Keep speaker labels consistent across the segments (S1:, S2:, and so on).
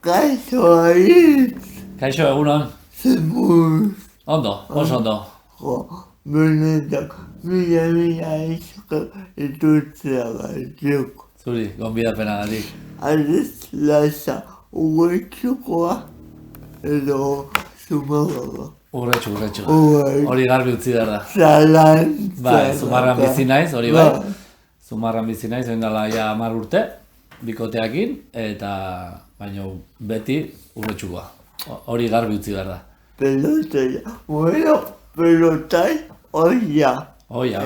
S1: Kaixo haiz.
S2: Kaixo, egunon.
S1: Zemuz.
S2: Ondo, oso ondo.
S1: Benetan, mila esker etortzeagatik.
S2: Zuri, gonbidapenagatik.
S1: Aldiz lasa, ugetxukoa edo Zumarraga.
S2: Urretxu.
S1: Bai.
S2: Hori garbi utzi behar da.
S1: Zalantza.
S2: Bai, Zumarran bizi naiz, hori bai. Zumarran bizi naiz, oindala ja 10 urte, bikoteakin, eta baino beti urretxukoa. Hori garbi utzi behar da.
S1: Pelotela. Bueno, pelotai, oia.
S2: Oia.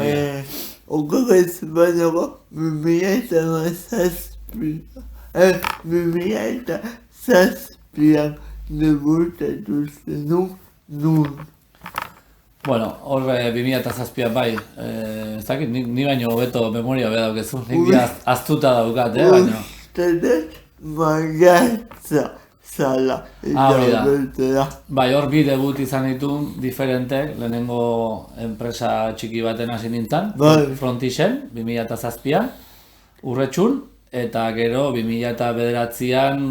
S1: Okerez banago, 2007an debutatu zenun nun.
S2: Bueno, hor 2007an bai, ez dakit, ni baino hobeto memoria beda daukezu, nik aztuta daukat, baino.
S1: Ustedet maiatza zala, eta bertera.
S2: Bai, hor bi debut izan ditu diferente, lehenengo enpresa txiki baten hasi nintzen, Frontixen, 2007an, Urretxun, eta gero 2009an,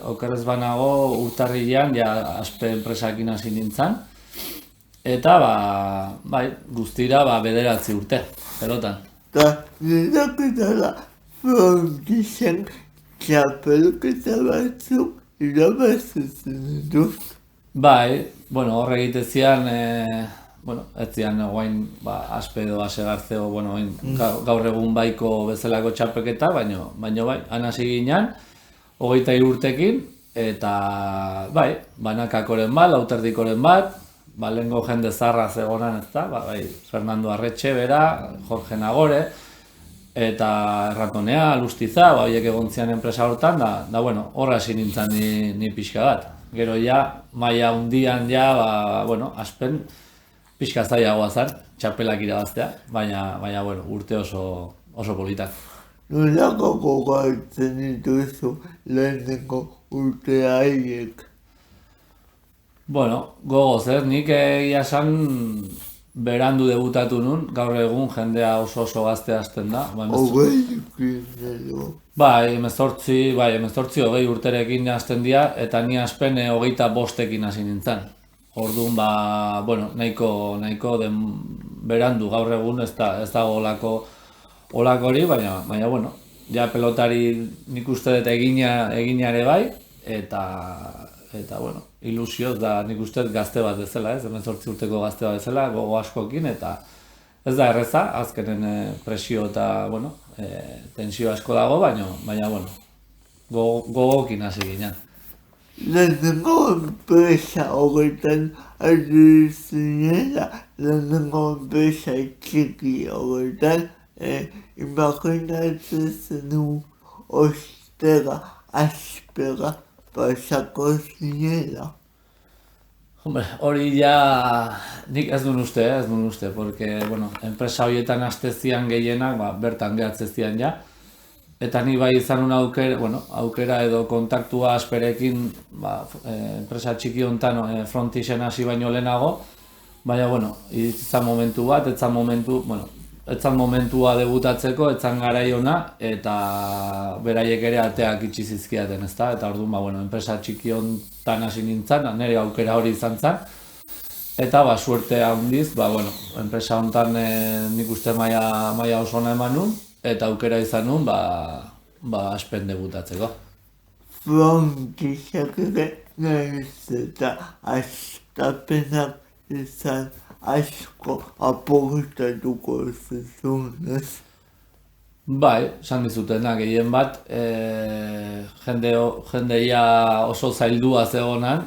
S2: okerrez banago, urtarrilean, ja Aspe enpresakin hasi nintzen. Eta, bai, guztira, 9 urte, pelotan.
S1: Eta, niraketara Frontixen txapelketa batzuk irabazitzen dituz.
S2: Bai, bueno, horre egitezian, ez zian, guain, Aspe edo Asegarzeo, gaur egun baiko bezalako txapelketa, baino bai, han hasi ginen, 23 urtekin, eta, bai, banakakoren bat, lauterdikoren bat, lehengo jende zarra zegonan, ez da, bai, Fernando Arretxe, bera, Jorge Nagore, eta Erratonea, Lustiza, horiek egontzian enpresa hortan, da, bueno, horra hasi nintzen ni pixka bat. Gero ja, maila hundian ja, Aspen pixka zailagoa zen, txapelak irabaztea, baina, bueno, urte oso politak.
S1: Nolako gogoratzen dituzu lehenengo urte haiek?
S2: Bueno, gogoz, nik egia esan berandu debutatu nun, gaur egun jendea oso gazte hasten da. Bai, 18-20 urterekin hasten dira, eta ni Aspen 25ekin hasi nintzen. Orduan, nahiko den berandu gaur egun ez dago olako hori, baina, bueno, ja pelotari nik uste dut eginare bai, eta bueno, ilusioz da nik uste gazte bat bezala, 18 urteko gazte bat bezala, gogo askokin, eta ez da erreza, azkenen presio eta, tensio asko dago, baina, bueno, gogokin hasi ginen.
S1: Lehenengo enpresa horretan hasi zinela, lehenengo enpresa txiki horretan, imaginatzen zenun ostera, Aspera, pasako zinela.
S2: Hombre, hori ja nik ez duen uste, porque, enpresa horietan hastezian gehienak, bertan gehatzezian ja, eta ni bai izan aukera edo kontaktua Asperekin, enpresa txiki honetan Frontixen hasi baino lehenago, baina, izan momentu bat, etzan momentua debutatzeko, etzan garai ona, eta beraiek ere ateak itxi zizkiaten, ezta? Eta orduan, enpresa txiki honetan hasi nintzen, nire aukera hori izan zen, eta suerte handiz, enpresa honetan nik uste maila oso ona eman nun, eta aukera izan nun, Aspen debutatzeko.
S1: Frontixak ere nahiz eta askapenak izan asko aportatuko zizunez.
S2: Bai, esan dizutena gehien bat, jendeia oso zaildua zegonan,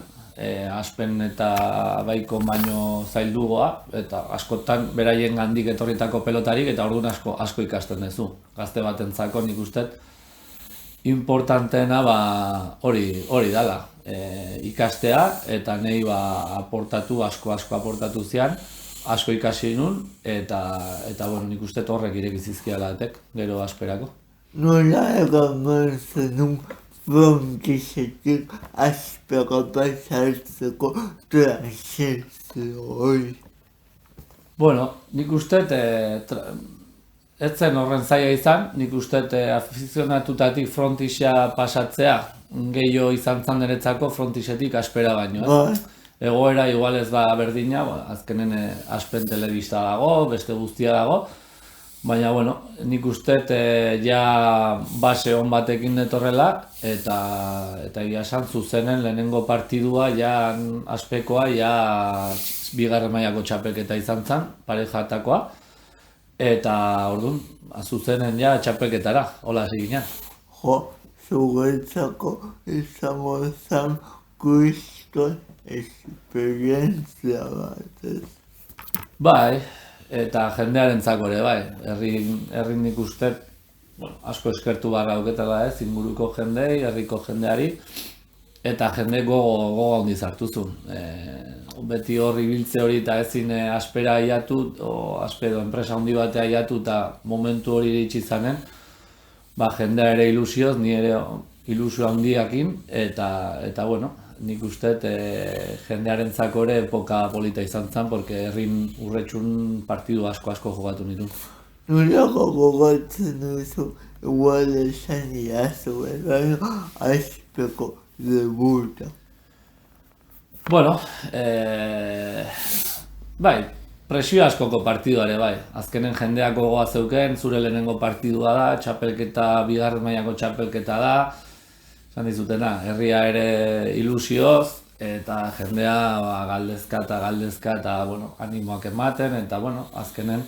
S2: Aspen eta baiko baino zaildugoa, eta askotan beraien gandik etorritako pelotarik, eta orduan asko ikasten duzu. Gazte batentzako nik uste importanteena hori dala. Ikastea, eta nahi asko aportatu zian, asko ikasi nun, eta nik uste horrek irekizizkiala etek, gero Asperako.
S1: Nola egaman zenun Frontixetik Aspera pasartzeko transizio hori?
S2: Bueno, nik uste ez zen horren zaila izan, nik uste afizionatutatik frontixa pasatzea, gehiago izan zan niretzako frontisetik aspera baino, Egoera igual ez ba berdina, azkenen Aspen telebista dago, beste guztia dago, baina, bueno, nik uste ja base on batekin netorrela, eta egia esan zuzenen lehenengo partidua, ja Aspekoa, ja bigarren mailako txapelketa izan zen, parejatakoa, eta orduan, zuzenen ja txapelketara, hola hasi ginen.
S1: Zuretzako izango zen kriston esperientzia bat, ez?
S2: Bai, eta jendearentzako ere, bai. Herrin nik uste, asko eskertu barra auketala ez, inguruko jendei, herriko jendeari, eta jende gogo handiz hartuzun. Beti horri biltze hori eta ezin aspera aiatu, o aspero enpresa handi batea aiatu eta momentu hori iritsi zanen, jendea ere ilusioz, ni ere ilusio handiakin, eta bueno, nik uste jendearentzako ere epoka polita izan zen, porque herrin urretxun partidu asko jokatu nitu.
S1: Nolako gogatzen duzu, igual esan iazu, Aspeko debuta.
S2: Bueno, bai, presio askoko partiduare bai. Azkenen jendeak gogoa zeuken, zure lehenengo partidua da, txapelketa, bigarren mailako txapelketa da, esan dizutena, herria ere ilusioz, eta jendea galdezka eta bueno, animoak ematen, eta bueno, azkenen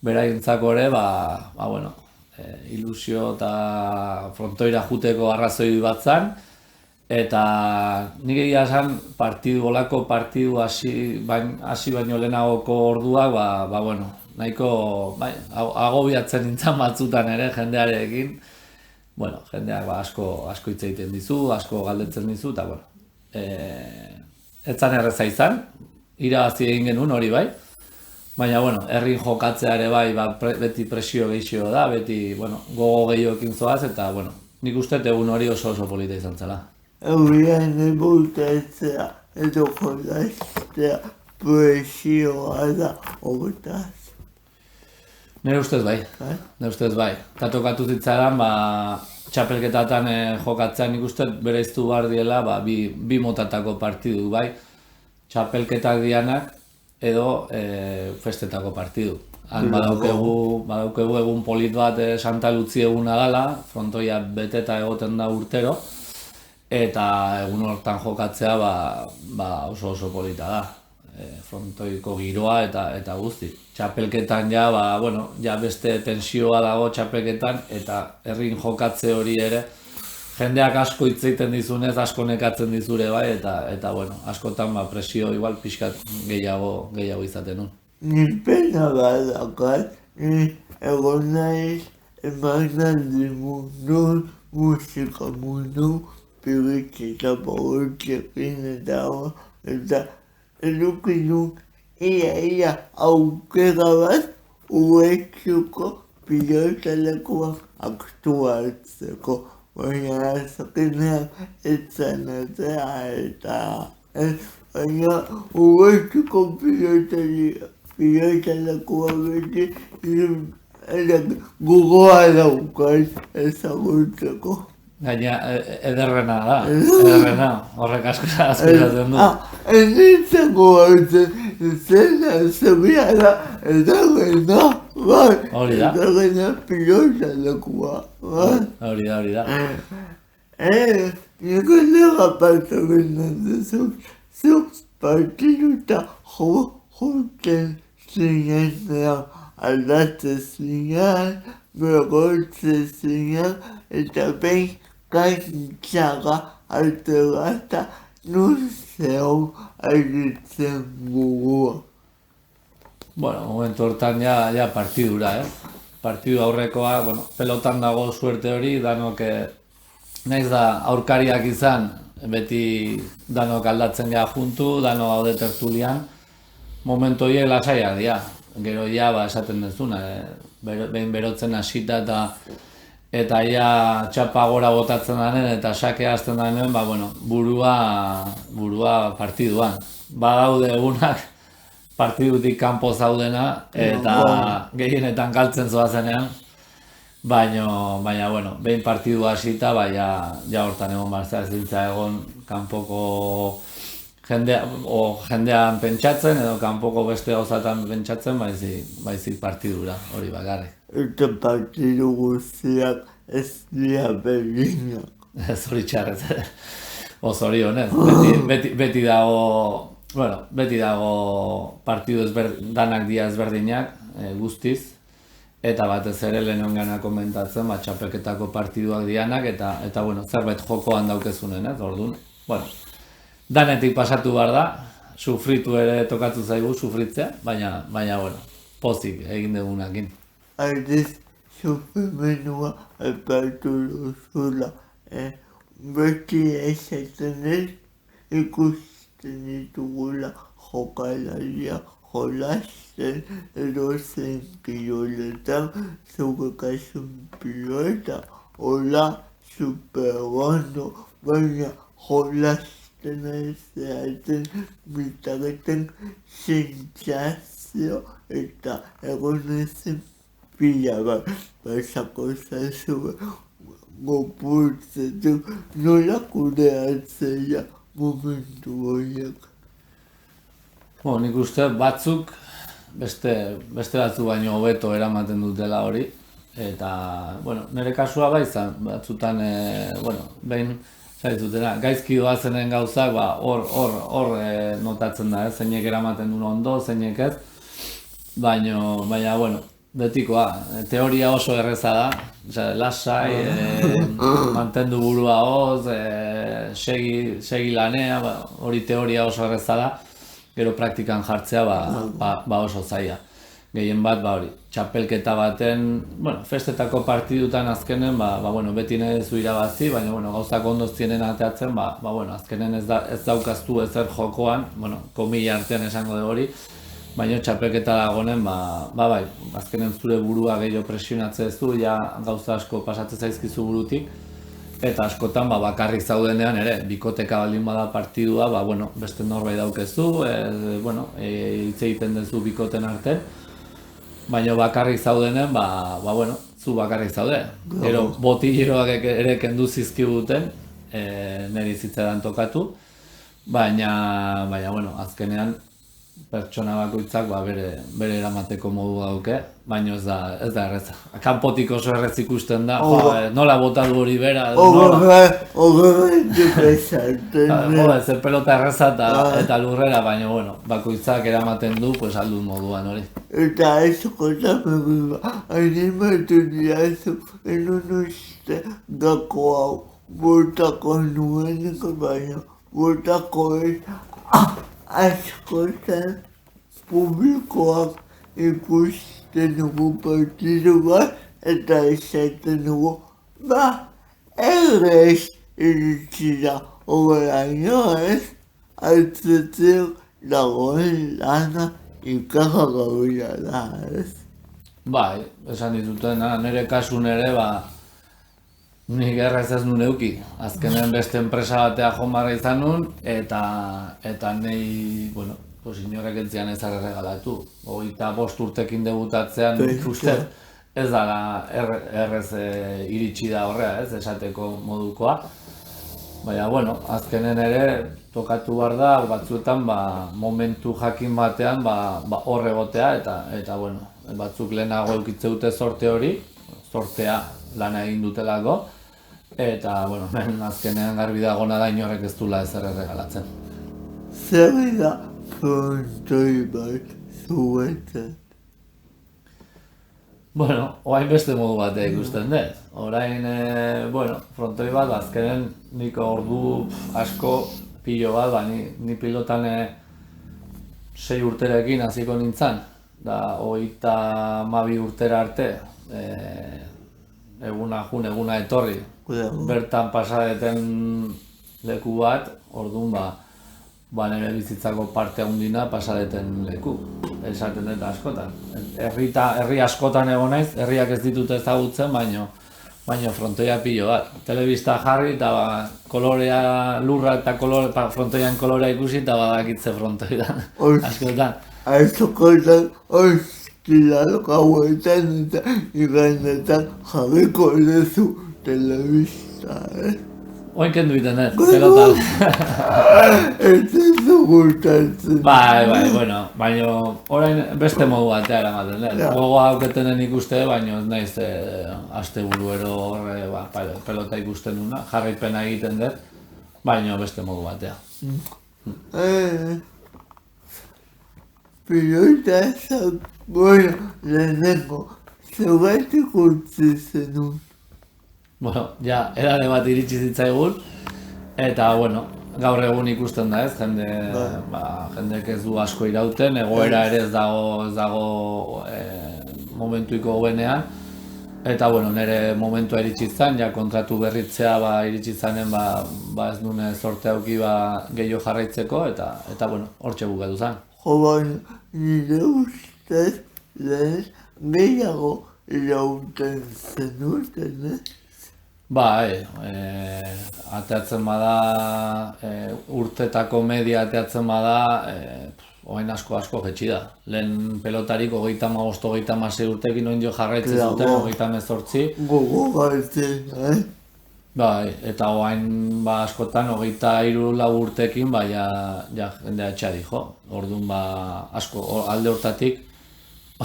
S2: beraientzako ere, ilusio eta frontoira juteko arrazoi bat zan, eta nik egia esan bolako partidu hasi baino lehenagoko orduak, bueno, nahiko agobiatzen nintzen batzutan ere jendearekin. Bueno, jendeak asko hitz egiten dizu, asko galdetzen dizu, eta bueno, etzan erreza izan, irabazi egin genuen hori bai, baina bueno, herrin jokatzea ere bai, beti presio gehiago da, beti, bueno, gogo gehioekin zoaz, eta bueno, nik uste egun hori oso polita izan zela.
S1: Eurian ebultatzea edo jolaztea presioa da horretaz.
S2: Nire ustez bai. Eta tokatu zitzaidan, txapelketatan jokatzea nik uste bereiztu behar diela bi motatako partidu bai, txapelketak dianak edo festetako partidu. Badaukegu egun polit bat Santa Lutzi eguna dela, frontoia beteta egoten da urtero, eta egun hortan jokatzea oso polita da. Frontoiko giroa eta guzti. Txapelketan ja beste tensioa dago txapelketan eta herrin jokatze hori ere jendeak asko hitz egiten dizunez, asko nekatzen dizure bai, eta bueno, askotan presio igual pixkat gehiago izaten nun.
S1: Ni pena badakat, ni egon naiz emanaldi mundu, musika mundu, piriketa bortzekin eta edukidu ia aukera bat uretsuko pilotalekoak aktuatzeko. Baina azkenean etzan eta baina uretsuko pilotalekoa beti gogoa daukat ezagutzeko.
S2: Gaina, ederrena da, horrek asko zaten du.
S1: Nintzako zena zebia da, ederrena, bai, ederrena pilotalekua, bai.
S2: Hori da.
S1: Niko nera pasatzen duzu, zu partiduta joten zinean, aldatzen zinean, berrotzen zinean, eta behin kantxara alterata nun zehon aritzen gugua.
S2: Bueno, momentu hortan ja partidura, Partidu aurrekoa, bueno, pelotan dago suerte hori, danok naiz da aurkariak izan, beti danok aldatzen gea juntu, danok gaude tertulian, momentu horiek lasaiak dira. Gero esaten dezuna, behin berotzen hasita eta txapa gora botatzen danen eta sakea hasten danen, burua partiduan. Badaude egunak partidutik kanpo zaudena, eta gehienetan galtzen zoazenean, baina, bueno, behin partidu hasita, ja hortan egon barzea ez diltza egon kanpoko jendean pentsatzen, edo kanpoko beste gauzatan pentsatzen, baizik partidura, hori bakarrik.
S1: Eta partidu guztiak ez dira berdinak.
S2: Zori txarrez, zorionez, beti dago, bueno, beti dago partidu danak dira ezberdinak, guztiz, eta batez ere lehen gana komentatzen, txapelketako partiduak dianak, eta bueno, zerbait jokoan daukezunen, orduan, bueno, danetik pasatu behar da, sufritu ere tokatu zaigu, sufritzea, baina, bueno, pozik egin dugunakin.
S1: Aldiz, sufrimendua aipatu duzula, beti esaten ez, ikusten ditugula jokalaria jolasten edozein kiroletan, zuke kasun pilota, hola superondo, baina jolasten ezaten bitareten sentsazio eta egonezen pila bat pasako zazue gopurtzetu nola kudeatzea momentu horiek.
S2: Nik uste batzuk, beste batzu baino hobeto eramaten dutela hori, eta, bueno, nire kasua baizan, batzutan, behin, zaizutena, gaizki doazenen gauzak, hor notatzen da, zeinek eramaten duen ondo, zeinek ez, baina, bueno, betikoa, teoria oso erreza da, lasai, mantendu burua hoz, segi lanea, hori teoria oso erreza da, gero praktikan jartzea oso zaila. Gehien bat, hori, txapelketa baten, festetako partidutan azkenen, beti nahi zu irabazi, baina, gauzak ondoz zienen ateatzen, azkenen ez daukaztu ezer jokoan, komila artean esango de hori, baina txapelketa dagoenen, azkenen zure burua gehiago presionatze ez du, ja gauza asko pasatzen zaizkizu burutik, eta askotan bakarrik zaudenean ere, bikoteka baldin bada partidua, beste norbait daukezu, hitz egiten duzu bikoten arte, baina bakarrik zaudenen, zu bakarrik zaude. Gero botilleroak ere kendu zizkiguten, niri zitzaidan tokatu, baina, azkenean pertsona bakoitzak bere eramateko modu dauke, baina ez da erreza. Kanpotik oso errez ikusten da, nola bota du hori bera, zer pelota erreza eta lurrera, baina bakoitzak eramaten du aldun moduan hori.
S1: Eta askotan animatu diazu, enun uste gako hau botako nuenik, baina botako ez askotan publikoak ikusten dugu partidu bat eta esaten dugu, errez iritsi da horreaino ez, altzetzen dagoen lana ikasagabria da ez.
S2: Bai, esan dituten, nire kasun ere, nik errez ez nuen euki. Azkenen beste enpresa batea jomarra izan nuen, eta nahi, inorek entzian ez erregalatu. 25 urtekin debutatzean, nik uste ez dara errez iritsi da horrea, ez, esateko modukoa. Baina, azkenen ere, tokatu behar da, batzuetan, momentu jakin batean, hor egotea, eta, batzuk lehenago eukitze dute sorte hori, sortea lana egin dutelako, eta, azkenean garbi dagona da inorrek ez dula ezer erregalatzen.
S1: Zer da frontoi bat zuetzen?
S2: Orain beste modu batea ikusten dut. Orain, frontoi bat, azkenen nik ordu asko pilo bat, ni pilotan 6 urterekin hasiko nintzen, da 32 urtera arte, eguna jun, eguna etorri, bertan pasadeten leku bat, orduan nire bizitzako parte handina pasadeten leku, esaten dut askotan. Herri askotan egon naiz, herriak ez ditut ezagutzen, baina frontoia pilo bat. Telebista jarri eta kolorea lurra eta frontoian kolorea ikusi eta badakitze frontoidan askotan.
S1: azokotan ostiralo gauetan eta igandetan jarriko duzu telebista,
S2: Oin kendu iten ez, pelotan.
S1: Ez duzu gustatzen.
S2: Bai, bueno, baina orain beste modu batea eramaten, gogoa auketenen ikuste, baina ez naiz asteburuero pelota ikusten nuna, jarraipena egiten dut, baina beste modu batea.
S1: Pilota bueno, lehenengo, zergatik utzi zenun.
S2: Bueno, ja, edade bat iritsi zitzaigun, eta, bueno, gaur egun ikusten da ez, jendek ez du asko irauten, egoera ere ez dago momentuiko hobenean, eta, bueno, nire momentua iritsi zen, ja kontratu berritzea iritsi zanen, ez nune zorte auki gehiago jarraitzeko, eta, bueno, hortxe bukatu zen.
S1: Jo, baina, nire ustez, lehen gehiago irauten zenuten,
S2: Bai, ateatzen bada, urtetako media ateatzen bada, oain asko jetxi da. Lehen pelotarik 35-36 urtekin oin jo jarraitzen zuten, 38.
S1: Gogo gaitzen,
S2: Bai, eta oain askotan 23-4 urtekin, ja jendea etxea dijo. Orduan asko alde hortatik,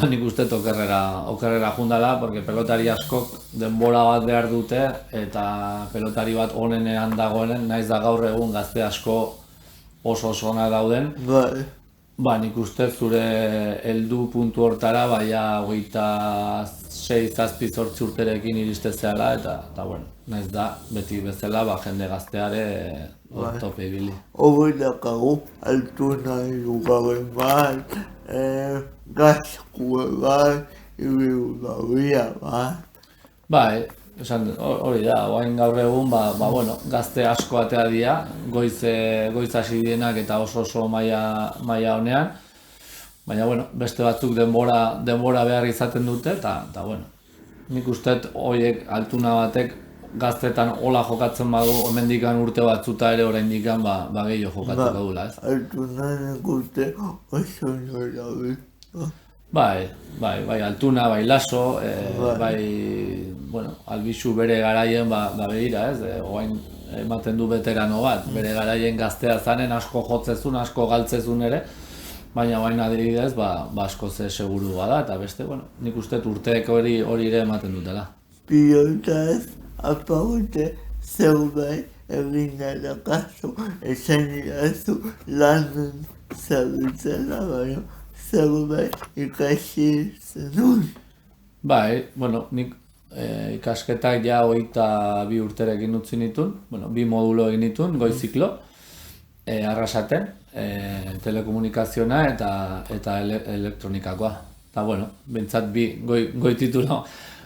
S2: nik uste okerrera jundala, porque pelotari askok denbora bat behar dute, eta pelotari bat onenean dagoenen, naiz da gaur egun gazte asko oso ona dauden. Nik uste zure heldu puntu hortara, 26-28 urterekin iristezeala, eta bueno, naiz da, beti bezala, jende gazteare tope ibili.
S1: Hobetakago, altuna irugaren bat, gazkue bat, ibiudabia bat.
S2: Bai, hori da, oain gaur egun, bueno, gazte asko atea dira, goiz hasi dienak eta oso maila honean, baina, bueno, beste batzuk denbora behar izaten dute, eta, bueno, nik uste horiek altuna batek gaztetan hola jokatzen badu, hemendikan urte batzuta ere oraindikan gehiago jokatzen badula, ez?
S1: Altuna nik uste oso nora bizta.
S2: Bai, altuna, bai laso, bueno, Albizu bere garaien behira, ez? Oain ematen du veterano bat, bere garaien gaztea zanen, asko jotzezun, asko galtzezun ere, baina oain adibidez, asko ze seguru bada, eta beste, bueno, nik uste urteek hori ere ematen dutela.
S1: Pilota ez, apagote zerbait egin edakazu, esan irazu lanen zabitzela, baina zerbait ikasi zenun.
S2: Bai, bueno, nik ikasketak ja 22 urterekin utzi nituen, bueno, 2 modulo egin nituen, goiziklo, Arrasaten, telekomunikazioa eta elektronikakoa. Eta, bueno, bintzat goi titulo,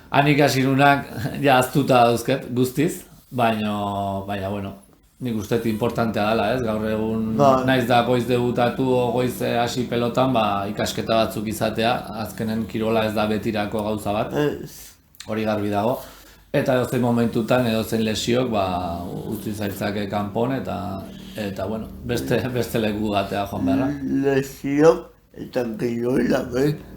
S2: han ikasirunak ja aztuta dauzket guztiz, baina, bueno, nik uste importantea dela, ez? Gaur egun naiz da goiz debutatu o goiz hasi pelotan, ikasketa batzuk izatea, azkenen kirola ez da betirako gauza bat, hori garbi dago. Eta edozein momentutan, edozein lesiok, utzi zaitzake kanpon eta bueno, beste leku batea joan beharra.
S1: Lesiok eta kirola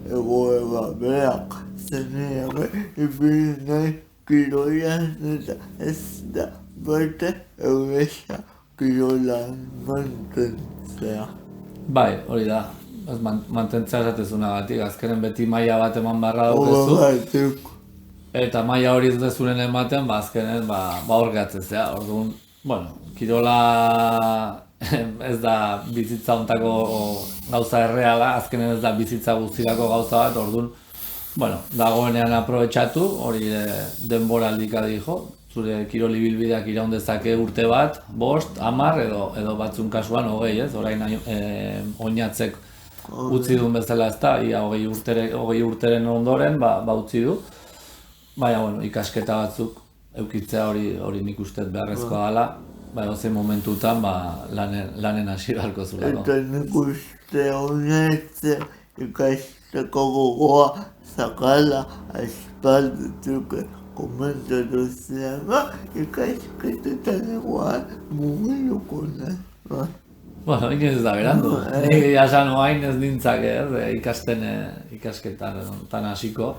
S1: egoera berak zenean, ibili nahi kirolan eta ez da bete euresa kirolan mantentzea.
S2: Bai, hori da. Mantentzea esatezunagatik, azkenen beti maila bat eman beharra daukezu. Eta maila hori ez dezuren ematen, azkenen hor gehatzezea. Orduan, bueno, kirola ez da bizitza hontako gauza erreala, azkenen ez da bizitza guztirako gauza bat, orduan, bueno, dagoenean aprobetxatu, hori denbora aldika dijo, zure kirol ibilbideak iraun dezake urte bat, 5, 10 edo batzun kasuan 20, ez? Orain oinatzek utzi duen bezala ez da, ia 20 urteren ondoren utzi du. Baina, bueno, ikasketa batzuk eukitzea hori nik uste beharrezkoa dela, edozein momentutan lanen hasi beharko zulako.
S1: Eta nik uste honetze ikasteko gogoa zakala aspaldituk komentatu zean, ikasketetan egoan mugiluko nahi.
S2: Bueno, inoiz ez da berandu. Ni jasan oain ez nintzake, ikasketan tan hasiko,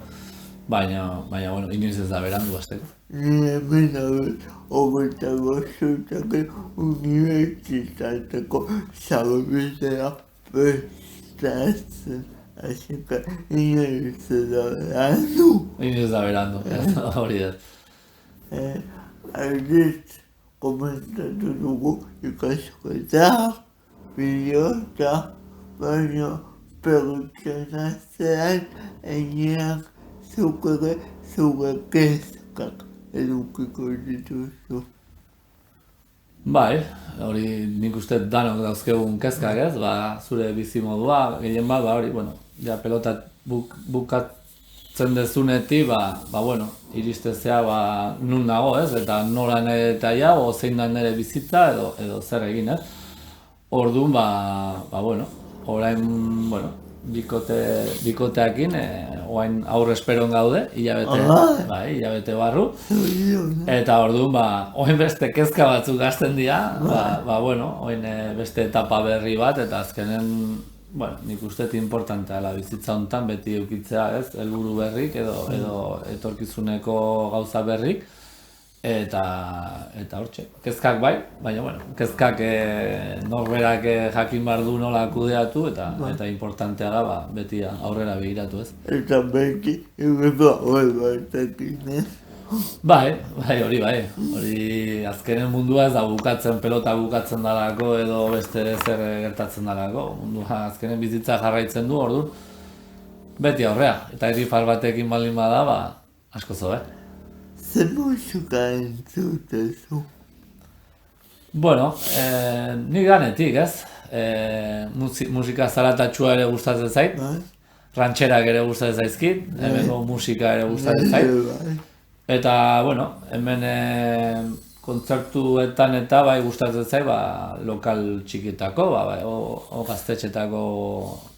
S2: baina, bueno, inoiz ez da berandu hasteko.
S1: Ni hemen abet, hogeita bostutako unibertsitateko zabizera prestatzen. Asika, inoiz ez da berandu.
S2: Inoiz ez da berandu, hori da.
S1: Aldiz, komentatu dugu ikasketa, pilota, baina pertsonatzean eneak zure kezkak edukiko dituzu.
S2: Bai, hori nik uste danok dauzkegun kezkak ez, zure bizimodua, gehien bat, hori, bueno, ja pelota bukatzen dezunetik, bueno, iristezea, nun nago ez, eta nola nire taia, o zein da nire bizitza, edo zer egin ez. Orduan, bueno, orain, bueno, bikoteakin, oain aurre esperon gaude, hilabete barru. Eta orduan, oain beste kezka batzuk hasten dira, bueno, oain beste etapa berri bat, eta azkenen, bueno, nik uste importantea la bizitza honetan beti eukitzea, ez, helburu berrik edo etorkizuneko gauza berrik, eta hortxe, kezkak bai, baina, bueno, kezkak norberak jakin behar du nola kudeatu, eta importantea da, beti aurrera begiratu, ez.
S1: Eta beti, batekin, ez?
S2: Bai, hori, azkenen mundua ez da bukatzen, pelota bukatzen dalako edo beste zer gertatzen dalako. Mundua azkenen bizitza jarraitzen du, orduan, beti aurrea. Eta errifar batekin baldin bada, asko zo,
S1: Zer musika entzutezu?
S2: Bueno, nik ganetik, ez? Musika zaratatxua ere gustatzen zait, rantxerak ere gustatzen zaizkit, hemengo musika ere gustatzen zait. Eta, bueno, hemen kontzertuetan eta bai gustatzen zait, lokal txikitako, o gaztetxetako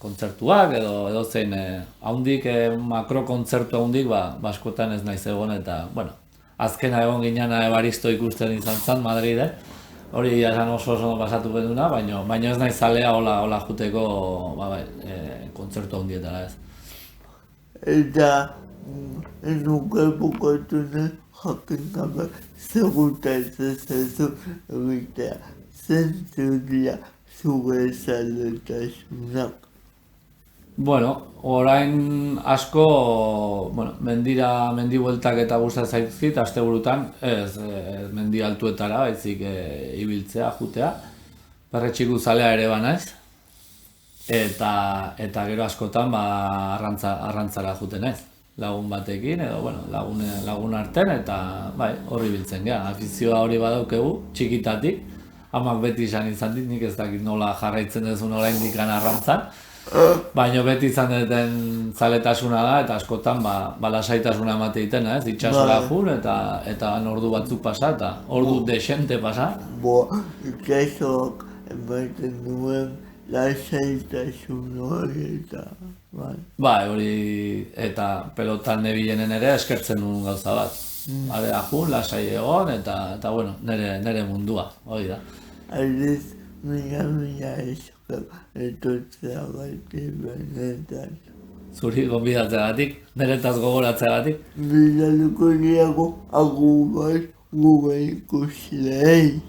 S2: kontzertuak edo zein haundik, makrokontzertu haundik, askotan ez naiz egon eta, bueno, azkena egon gineana Ebaristo ikusten izan zen Madriden, hori jasan oso pasatu beduna, baina ez naiz zalea hola juteko kontzertu haundietara ez.
S1: Eta nuke bukatu nahi jakin gabe segutatzen zezu egitea. Zentzu dira zure zaletasunak.
S2: Bueno, orain asko, mendi bueltak eta gustatzen zaizkit, asteburutan, ez mendi altuetara, baizik ibiltzea, jutea. Perretxiku zalea ere banaiz. Eta gero askotan arrantzara juten ez. Lagun batekin edo, lagun arten eta horri biltzen gara. Afizioa hori badaukegu, txikitatik. Amak beti izan dit, nik ez dakit nola jarraitzen duzun oraindik arrantzan. Baina beti izan duten zaletasuna da eta askotan lasaitasuna emate egiten, ez? Itxasora jun eta ordu batzuk pasa eta ordu desente pasa.
S1: Itxasoak ematen duen lasaitasun hori eta...
S2: hori eta pelotan nebilenen ere eskertzen duen gauza bat. Alea jun, lasai egon eta nire mundua, hori da.
S1: Aldiz, mila esker etortzea baiti benetan.
S2: Zuri gonbidatzeagatik, niretaz gogoratzeagatik.
S1: Bilaluko niago agur bat gure ikusleei.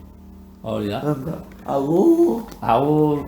S2: Hori da.
S1: Agur!
S2: Agur!